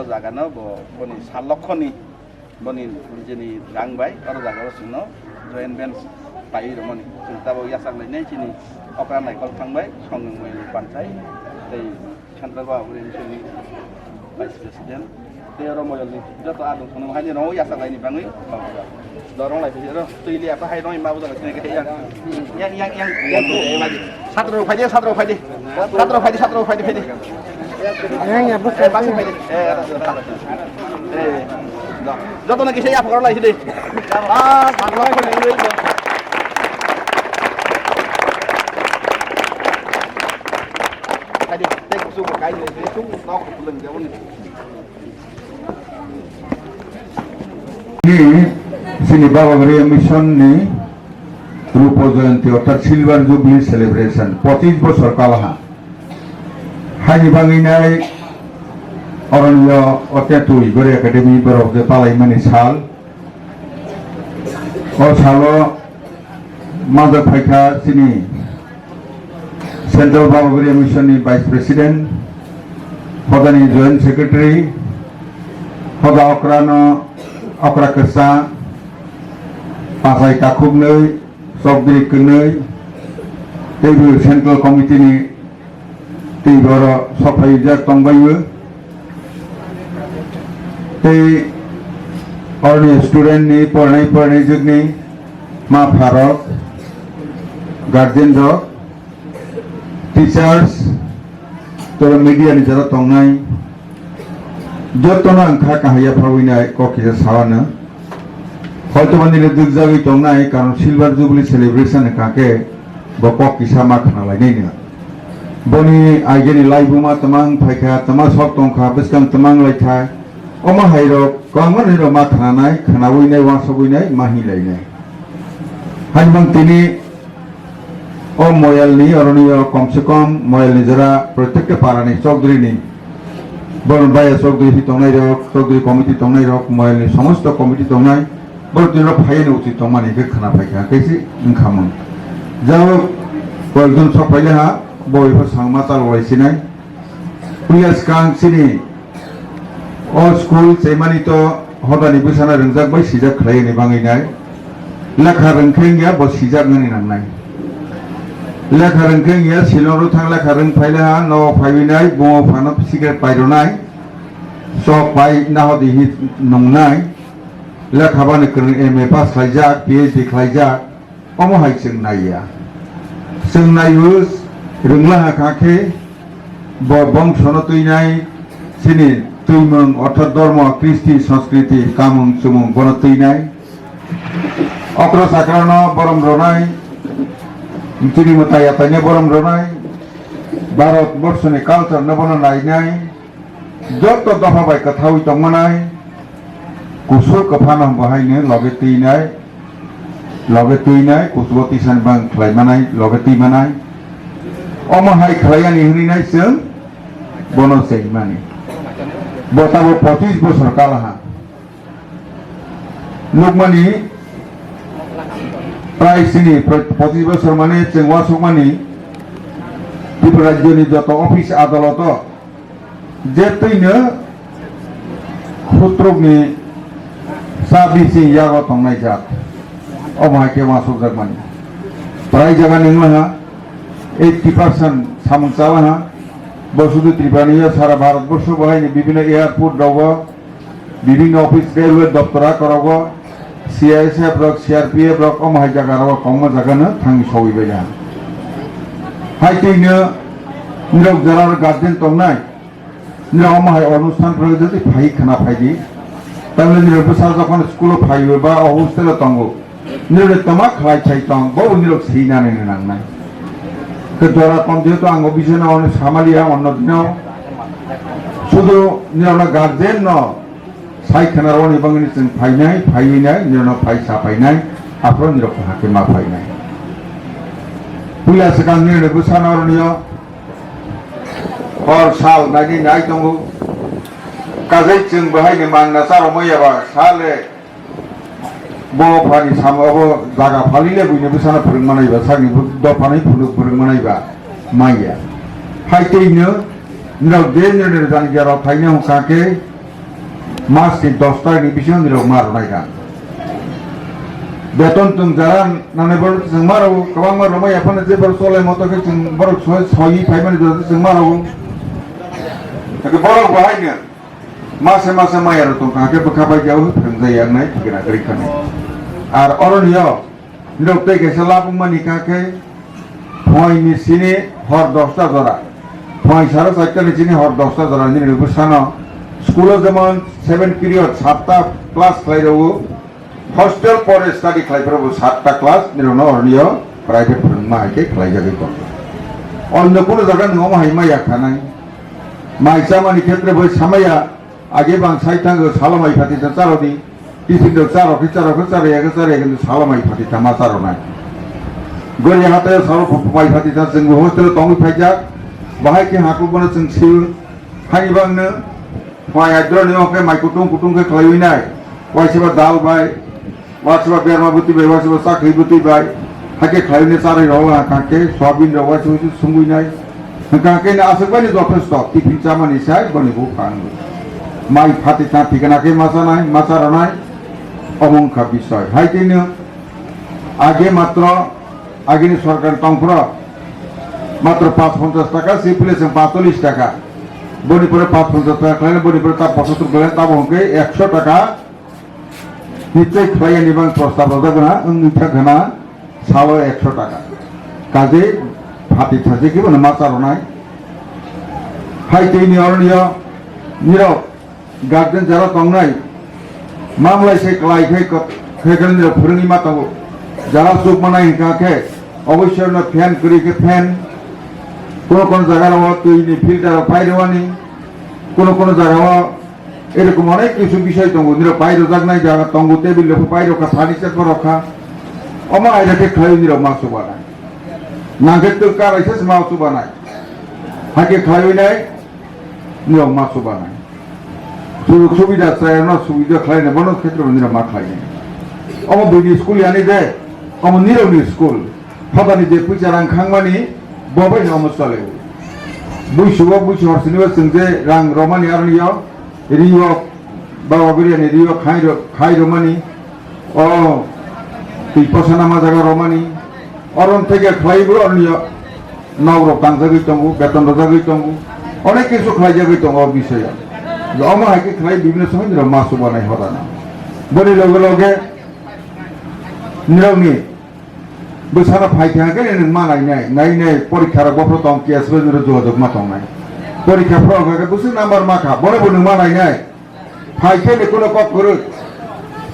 Jagana boni salokoni boni jeni rangbai aro jaga sungno join bench pai romoni kita bo yasak lainai chini opera nai kol thangbai songung mai pansai tei central ba urin vice president tei aro moyol ni joto adung sonung haini no yasak laini bangui dorong lai pesi ro tui li apa hai noi mau jaga sini ke yang satro phai di Yang bukan basi phai di joto na kisah apa kalau lai sini magloi ko ni Hadi, take a super guy, they took knock the Sini Baba Maria Mission ni Rupo Jayanti অর্থাৎ silver jubilee celebration 25 বছর কালাহা হাজি বাঙিনাই অরণ্য অত্যতুই গরে academy বরফে পালাইমানি সাল ও সালো মাদক ফাইখা সিনি central Baba Maria Mission ni vice president হদানি জয়েন্ট সেক্রেটারি হদা অকরা কেসা Pasai takub nei, sobri kenei, tebu central committee ni, tiboro sopai jak tongbayu, te orni student ni, pornai juk ni, ma pharok, guardian rok, teachers, toro media ni jara tongnai, jotona angka kahaya phawinai kokija sawana. হয়তো মন্দিরে দুধ যাবি তো নাই কারণ silver jubilee celebration কাকে বকক কিসামা খানা লাইনাই না বনি আইগেনি লাইবুমা তমাং ফাইখা তমা সব টংখা বেসকাং তমাং লাইথা অমা হাইরক কমন হিরো মা খানা নাই খানা বইনাই ওয়াসা বইনাই মাহি লাইনাই হাইবাং তিনি ও ময়ালনি অরণীয় কমসে কম ময়ালনি যারা প্রত্যেকটা পারানি চকদ্রিনি বরণ বাইয়া চকদ্রি তংনাই রক চকদ্রি কমিটি তংনাই রক ময়ালনি সমস্ত কমিটি তংনাই বর্তমানে ফাইন উচিত তমানি কে খানা ফাইখা কেসি ইনকামন যাও কয়েকজন সব ফাইলে হা বইফোর সাংমা চালবাইছিনাই প্রিয়াস কাং সিনি ও স্কুল সেইমানি তো হদানি বিছানা রংজাক বাই সিজাক খালাইনি বাঙাইনাই লেখা রংखें गया ब सिजाक ननि नांनाय लेखा रंखें गया सिलंरो थां लेखा रं फाइले हा न फाइनाय बो फानो सिगारेट पाइरनाय सब पाइ नाहदि हि नंनाय लेखाबानो गोरों एमए पास खालायजाक पिएचडि खालायजाक अमहाय जों नाया जों नायो रोंला हाखाखै बंशनो तैनाय सिनि तैमों अर्थात धर्म कृष्टि संस्कृति कामुं चुमुं बन तैनाय अक्र साक्रानो बरम रनाय तिनि मताया ताइने बरम रनाय भारत बर्षनि कालचार न बन नायनाय जत दफा बाय कथावि दंमोनाय कुसुर कफान बाहायनो लगे तैनाय कुसुवती सानबां खालायमानाय लगे तैमानाय अमहाय खालायानि हरिनाय जों बनसै माने बताबो 25 बोसोर कालाहा लोकमानि प्राय सिनि 25 बोसोर माने जों वासुमानि त्रिपुरा राज्यनि जत अफिस आदालत जेतैनो खुत्रकनि साबिसि यागा तंनाय जात अमहाय के वासुक जागमानि प्राय जागा नोंलाहा 80% সামুং চালা বসুধ ত্রিপাণীয় সারা ভারতবর্ষ বাহিনী বিভিন্ন এয়ারপোর্ট রব বিভিন্ন অফিস রেলওয়ে দপ্তরা করব সিআইএসএফ রক সিআরপিএফ রক অমহাই জায়গা রক কম জায়গানো থাঙ্গি সবিबाय जा হাইতেইনো নিরক যারা গার্জেন তংনাই নিরক অমহাই অনুষ্ঠানফोर যদি ফাই খানা ফাইদি তাহলে নিরক বসা যখন স্কুল ফাইবে বা হোস্টেলে তঙ্গ নিরক তমা খাই চাই তং বহু নিরক সেইনানে নাংনাই kedua kondio itu anggo bisa na ono samalia ono dino sudo nirona garden no sai kenarawan ibang ini sing painai nirona pai sapainai apro nirok hakim ma painai puya sekarang nirona busana orang yo or sal nagi nai tunggu kazai ceng bahai ni mang nasar moya ba sale bo pani sama bo jaga palile buine busana phurung manai ba sagni do pani phurung manai ba maya haiteino nirok denner jan jara thaina hukake mas ke 10 ta ni bision nirok mar naiga beton tung jaran nane bor jeng maro kabang mar maya phane je bor sole moto ke jeng bor soi phai mani jeng maro ke bor bahai masa maya tung kake bakabai jauh phang yang nai kira kira kan আর অরণ্য নিরক্ত গেছে লাভমানি কাকে ফয় নিচিনি হর 10টা জোড়া ফয় 4:30 নিচিনি হর 10টা জোড়া নিনে বুসানো স্কুলে যেমন 7 period 7টা class খাইরো hostel পরে study খাইরো 7টা class নিরনো অরণ্য private মাইকে খাই যাবে তো অন্য কোন জায়গা নম হাইমাইয়া খানাই মাইসামানি ক্ষেত্রে বই সামাইয়া আগে বাং সাইতাঙ্গ সালামাই ফাতি চারদি টিফিন চারো চারে কিন্তু সালামাই ফাটি তামা চারো নাই গড়ি হাতে সারো মাই ফাটি তা जों हस्टेल तंग फाइजा बाहाय के हाकु बनो जों सिल हाइबांनो माय आद्रनि ओके माय कुटुं के खलायनाय वाइसेबा दाल बाय वाइसेबा बेरमाबुति बाय वाइसेबा साखैबुति बाय हाके खलायने चारै रवा काके सबिन रवा सुसु सुंगुइनाय काके ना आसबानि जथेष्ट टिफिन चामानि साय बनिबो फांगो माय फाटी ता ठिकानाके मासानाय मासारनाय অমংখা বিষয় হাইতেইনো আগে মাত্র আগের সরকার তংফ্র মাত্র 550 টাকা সিপ্লেস 45 টাকা বনিপুরে 550 টাকা খাইলে বনিপুরে তা 75 গেলেন তা বংকে 100 টাকা নিচে খাইয়া নিবাং প্রস্তাব দাগনা উন্নিটা ঘনা সালো 100 টাকা কাজে ফাটি থাজে কি বনে মাচার নাই হাইতেইনি অরণ্য নিরব গার্জেন যারা তংনাই মামলাই সে ক্লাই খেকেন ফোরনি মাতাবো যারা চোখ মানাই কাকে অবশ্যই না ফ্যান করি কে ফ্যান কোন জায়গার তৈরি ফিল্টার পাইরওয়ানি কোন জায়গা এরকম অনেক কিছু বিষয় তঙ্গ নির পাইরো জাগ নাই জায়গা তঙ্গ টেবিল পাইরো কা ফার্নিচার করে রাখা অমা আইরাকে খাই নির মাছ বানায় নাগে তো কার আইছে মাছ বানায় হাকে খাই নাই নির মাছ বানায় সুযোগ সুবিধা চায় না সুবিধা খাই না বন ক্ষেত্রে নিরা মা খাই না অম বইনি স্কুল আনি দে অম নিরনি স্কুল ফাদানি যে পয়সা রাং খাংমানি ববাই অম চলে বুইসুবা বুইসু হরসিনিবা जोंजे রাং রমানি আরনিয় রিও বাবা গরিয়ানি রিও খাই রমানি ও তুই পছানা মা জায়গা রমানি অরন থেকে খাইবো অরনিয় নগর তাংজাগি তঙ্গু বেতন রজাগি তঙ্গু অনেক কিছু খাই যাগি তঙ্গু বিষয় অমা হাইকে খাই বিভিন্ন সময় নিরব মাছ বানাই হতা না বলি লগে লগে নিরবনি বসারা ফাই থাকে মানাই নাই পরীক্ষার গপ্র তং কেস বেজরে যোগাযোগ মাতং নাই পরীক্ষা ফরকে বুঝি নাম্বার মাখা বনে মানাই নাই ফাইকে কোনো কক করে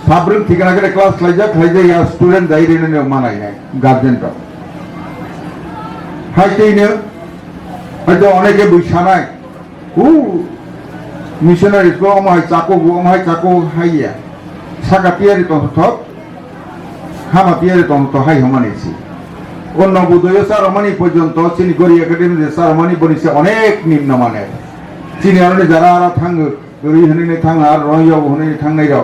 সাবরিন ঠিকানা করে ক্লাস খাইজা ইয়া স্টুডেন্ট দাইরে নে মানাই নাই গার্জেনটা হাইতেইনে হয়তো অনেকে বুঝা নাই মিশনারি को अमाय चाको हाइया सागा पियारि तंथ हामा पियारि तंथ हाइ हमानेছি অন্য বুদয় সারমানি পর্যন্ত চিনি গরি একাডেমি সারমানি বনিছে অনেক নিম্নমানের চিনি আরনে যারা আর থাঙ্গ গরি হনে থাঙ্গ আর রহিও হনে থাঙ্গাই র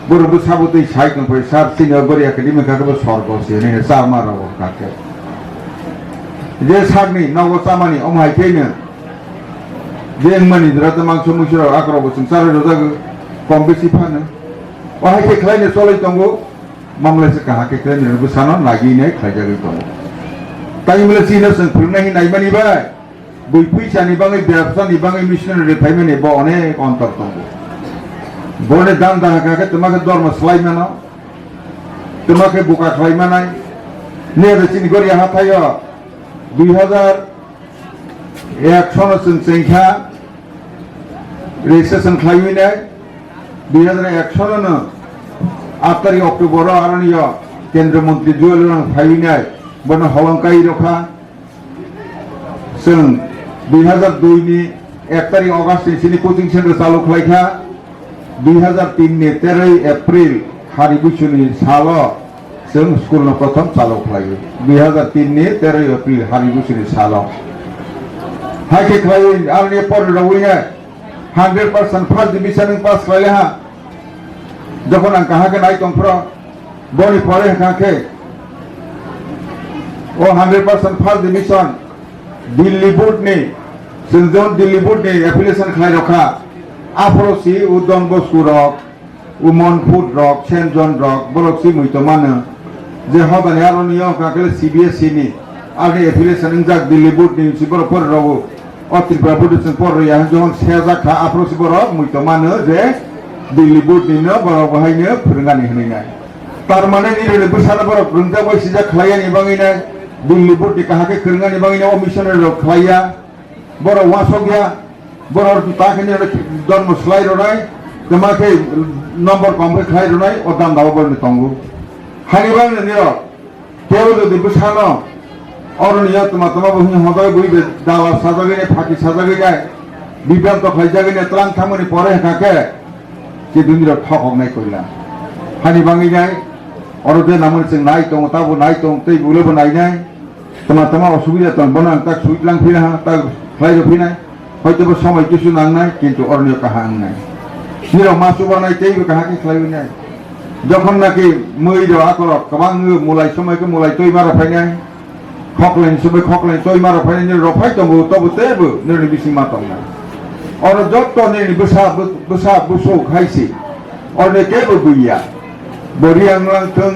বরবু সাবতই সাইকন পয় সার চিনি গরি একাডেমি কাকে সরগছে নে সারমা র কাকে যে সাগনি নগো সামানি অমাই কেইনে যে মানি দ্রাতে মাংস মুসিরা আক্রব সংসারে রোজা কম বেশি ফানে ওহাইকে খাইনে চলাই তঙ্গো মামলাসে কাহাকে খাইনে বুসানো লাগিনে খাইজাগি তঙ্গো তাই মিলে চিনা সং ফুরনাহি নাইমানি বাই বই পয়সানি বাঙে ব্যবসানি বাঙে মিশনারি ফাইমানি ব অনেক অন্তর দङ বনে দান দাহাকে তোমাকে ধর্ম স্লাইমানো তোমাকে বোকা খাইমানাই নিয়ে চিনি গড়িয়া হাতায় 2001 সনসন সংখ্যা রেজিস্ট্রেশন খাইমিনাय 2001 সনनो 8 तारिख अक्टोबर आरण्य केंद्र मंत्री जुएल फाइनाय बन हलंकाई रखा जों 2002 नि 1 तारिख अगस्त नि कोचिं सेंटर चालू खालायखा 2003 नि 13 एप्रिल हारिबुसुनि सालो जों स्कुल न प्रथम चालू खालायो 2003 नि 13 एप्रिल हारिबुसुनि सालो हाके खालायो आरण्य पर रवैना 100% फर्स्ट डिविजन पास खालायहा যখন আং কাহাকে নাই তংফ্র বনি পরে কাকে ও 100% ফার্স্ট ডিভিশন দিল্লি বোর্ড নে সিনজন দিল্লি বোর্ড নে অ্যাপ্লিকেশন খাই রাখা আফরসি উদন বস্কু রক উমন ফুড রক সেনজন রক বলকসি মুইতো মানে যে হবানি আরনিয় কাকে সিবিএসই নি আগে অ্যাপ্লিকেশন জাক দিল্লি বোর্ড নি সিবর পর রবো অত্রিপুরা বোর্ড পর রিয়া যখন সেজা খা আফরসি বরক মুইতো মানে যে दिल्ली बोर्ड निनो बरो बहायनो फोरोंगानि होनाय तार माने निरे बोसाना बरो फोरोंजा बैसिजा खलायानि बाङैना दिल्ली बोर्ड नि काहाके फोरोंगानि बाङैना ओ मिशनारि रो खलाया बरो वासगया बरो ताखिनि जन्म स्लाइ रनाय तमाके नम्बर कमप्लिट खलाय रनाय ओ दाम दाव बरनि तंगु हानि बाङनो निरो केवल दि बोसानो अरनिया तमा बहिनि हदाय बहि दाला साजागिने फाकी साजागिने बिब्रांत खलायजागिने त्रां थामनि परे काके যে দুনিয়ার ঠক নাই কইলা হানি বাঙি নাই অরদে নামন जों নাই তো তাবো নাই তো তৈ বলেবো নাই নাই তোমা অসুবিধা তো বনা তা সুইটলাং ফিনা তা খাইরো ফিনাই হয়তো সময় কিছু নাং নাই কিন্তু অরনিয় কাহা আং নাই নিরো মাসু বানাই তৈবো কাহাকে খাইবো নাই যখন নাকি মইরো আকর কবাং মুলাই সময়কে মুলাই তৈ মারা ফাইনাই খকলেন সময় খকলেন তৈ মারা ফাইনাই নিরো রফাই তবো তবো তেবো নিরো বিসি মাতং না और जत ने बुसा बुसो खाइसी और ने केबो गुइया बोरी आंगलां थों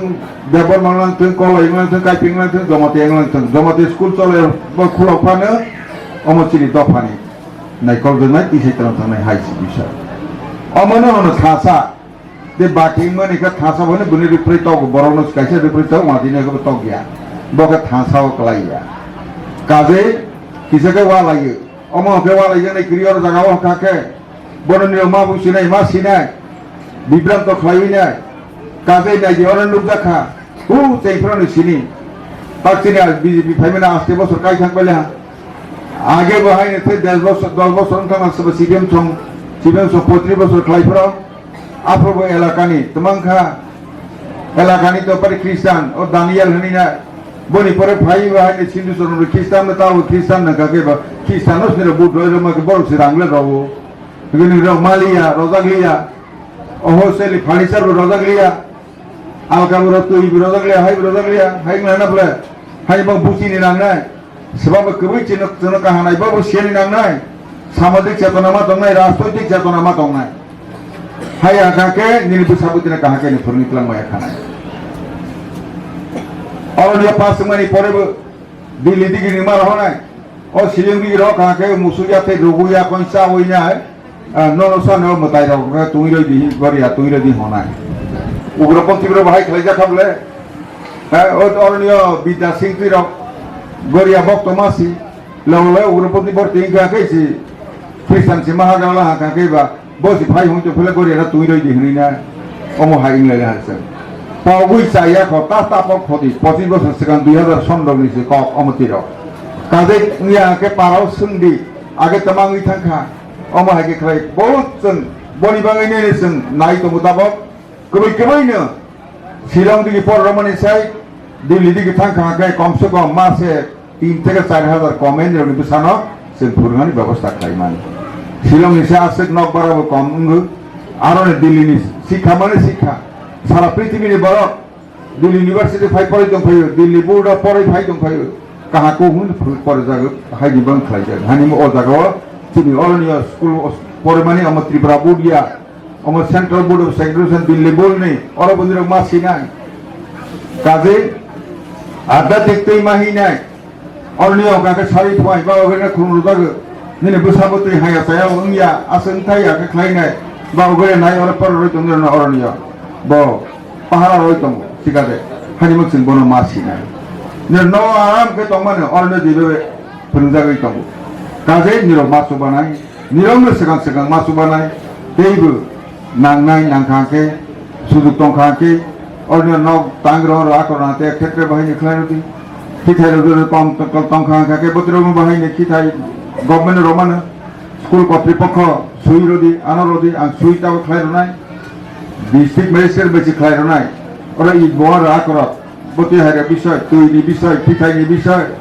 देबर मांगलां थों कलय मांगलां थों काइपिंगलां थों जमाते आंगलां थों जमाते स्कुल चले खुलाफानो अमचिनि दफानि नायकल जोनाय तिसेतन थानाय हाइसी बिसा अमनो हनो थासा दे बाकिं माने थासा बने गुनि रिप्रे तग बरनो काइसे रिप्रे तग मादिने को तग गया बके थासाव कलाइया काजे किसके वा लायो अमा बेवाला जोंनि क्रियर जागाव काके बरनि मा बुसिनाय मा सिनाय बिब्रांत खलायनाय काजे नाय जेवरन लुकजाखा हु चैफ्रनि सिनि पाक्सिनि बीजेपी फाइमेना आस्ते बसर काइ थांबायला आगे बहायनो थे 10 बसर थांना सब सिबिएम सं 35 बसर खलायफ्रा आप्रबो एलाकानि तमांखा एलाकानि तो पर ख्रिस्टान और दानियल हनिना बनि परे भाई बहायनो सिन्दु सरन ख्रिस्टान ताव ख्रिस्टान न काके बा ख्रिस्टानस निरो बुट रो मके बरक सिरांगले रबो गनि रो मालिया रजागलिया ओहोसेली फानिसार रजागलिया आलकाबरो तुइ रजागलिया हाय माना बले हाय बा बुसिनि नांनाय सेबाबो कबै चिनक जन काहानाय बाबो सेनि नांनाय सामाजिक चेतना मा दंनाय राजनैतिक चेतना मा दंनाय हाय आकाके निरबु साबुतिना काहाके नि फुरनितलां माया खानाय और ये पास मनी परे दिल्ली दिगी निमार होनाय और सिलिंगी रो काके मुसुया थे रोगुया कोइसा होइना है ननसा न मताय रो तुइ रो दी गरिया तुइ रो दी होनाय उग्रपंथी रो भाई खलाइजा खाबले और नियो विद्या सिंह रो गरिया भक्त मासी लवले उग्रपंथी बरती काके सी ख्रिस्टान से महागला काके बा बस भाई हुं तो फले गरिया तुइ रो दी हनिना अमो हाइं ले हासे पावुई साया खता तापक खदि 25 बছর सिगां 2000 सनदनि से कक अमतिरो काजे निया के पाराव सुंदी आगे तमांगि थांखा अमा हागे खलाय बहुत जों बनि बाङैनो जों नाय तो मुताबक कबैनो शिलं दिगि पररमनि साय दिल्ली दिगि थांखा हागे कम से कम मासे 3 থেকে 4000 कमेन्ट रनि बिसानो जों फुरगानि व्यवस्था खालामो शिलंनि से आसेक नकबाराबो कम आरो दिल्लीनि शिक्षा माने शिक्षा सारा पृथ्वीनि बरक दिल्ली यूनिवर्सिटी फाइ परे दंफायो दिल्ली बोर्ड परे फाइ दंफायो काहाको हुन परे जागो हाइनि बन खालायजा हानि ओ जागो तिनि अरनिया स्कुल परे माने अम त्रिपुरा बोर्डिया अम central board of segregation Delhi board नै अर बन्दिर मासिनाय काजे आदा देखतै माहिनाय Ornia ka sari twai ba ga khunu da ga ni ne busaboti haya saya ungya aseng thai ka khlai nai ba ga nai or par roi tum na ornia bo pahara roi tum sikade hani mak sin bono masi na ne no aram ke tong man ornia dibe phunja ga tum ka je ni ro masu banai ni ro me segang segang masu banai deibu nang nai nang kha ke suduk tong kha ke ornia no tangro ra ko na te khetre bahai ni khlai ro Kita ada tongkang kakek betul bahaya ni kita government Roman school kotipokho sui rodi ano rodi ang sui tahu kelai runai district magistrate beci kelai runai orang ini buat rakor betul hari bisai tu ini bisai kita ini bisai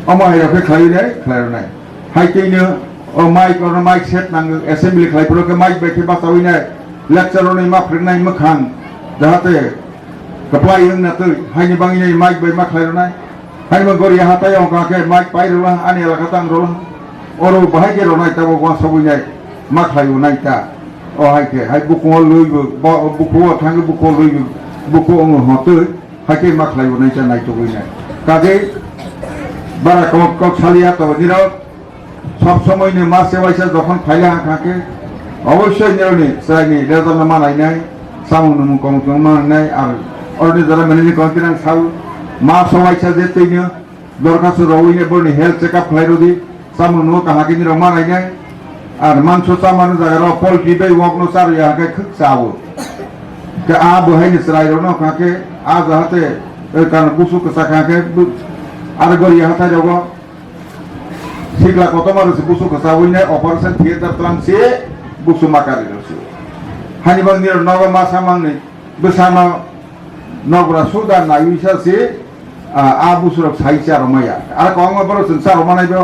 ama hari apa kelai runai hai kini orang mic set nang assembly kelai perlu ke mic beki bahasa ini lecture orang mak renai makan jahatnya Keplai yang nanti hanya bang ini mic by mak lain naik, hanya menggori hata yang kakek mic pai dulu, ane lah katang dulu, orang bahagia dulu naik tahu gua sebunya mak lain naik ta, oh hai ke, hai buku lui buku tangga buku lui buku orang hotel, hai ke mak lain naik tu gini, kakek bara kok salia tu ni ro, sab semua ini masih wajah dokan kaya kakek, awalnya ni saya ni dia tu nama lain samu nemu kamu nama lain Orang dalam menjadi kontinent tahu, mas awal saja tehnya, dorkas rawunya boleh health check up kelai rodi, sama nu kahaki ni ramai lainnya, man susah mana jaga pol tiba walk no sar ya ke sawu, ke bahaya ni serai rono kahake, jahate kan busuk kesakake, gor ya hata jago, sikla kota maru si busuk kesawunya operation theater telang si busuk makari dosi, hanya bang ni naga masa mang ni bersama Nogra sudah na bisa si abu surat sahaja ramaya. Ada kau orang baru sensar ramai itu,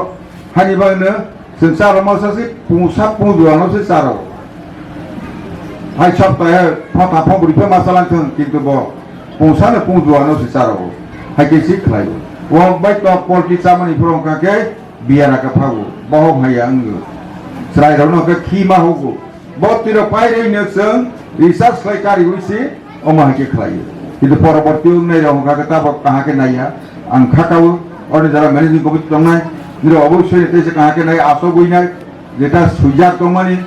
hani bagaimana sensar ramai sasi pusat punjuan nasi saro. Hai cap tayar, patah pun berikan masalah tu, kita bawa pusat punjuan nasi saro. Hai kisi kelai. Wang baik tu politik sama ni perang kakek biar agak pagu, bohong hai anggu. Serai rono ke kima hugu. Bot tidak payah ini seng, research kelai kari uisi, omah ke kelai. Itu poroporti umne orang kata kahake naya, ang kakau orang dalam managing committee tongna, itu obviously itu kahake naya aso buina, jeta sujat tomani,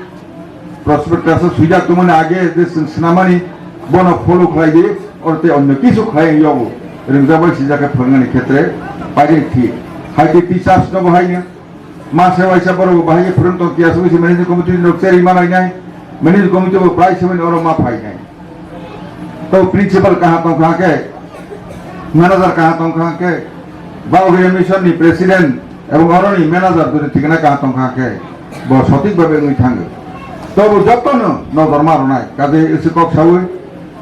prospectus sujat tomani age des senamani, bono follow kelai di, orang te onne kisu kelai yogu, ringzabal sejak ke pengen ketre, pagi ti, hai ti pisas no bahaya, masa wajah baru bahaya peruntuk kiasu si managing committee nokseri mana ini, managing committee price semen orang mapai ini. तो principal कहाँ तो कहाँ के manager कहाँ तो कहाँ के बाउगरी mission नि प्रेसिडेंट एवं और नि मैनेजर तो ठिकाना कहाँ तो कहाँ के बहुत सटीक भावे नहीं थांगे तो वो जब तो न दरमार होना है कभी इसी को खाओ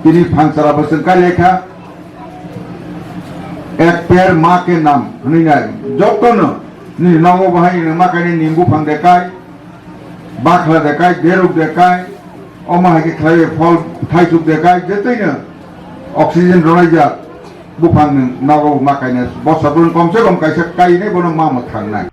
किन्ही फांसरा बसन का लेखा एक पेड़ माँ के नाम नहीं है जब तो नि नवो भाई न माँ कहीं नींबू फंग देखाए बाखला देखाए देरुक देखाए Omah ke kelai fol thai suk dekai jete ni oksigen ronai ja bupang nago makainya bos sabun komse kom kaisa kai ni bono mama thang nai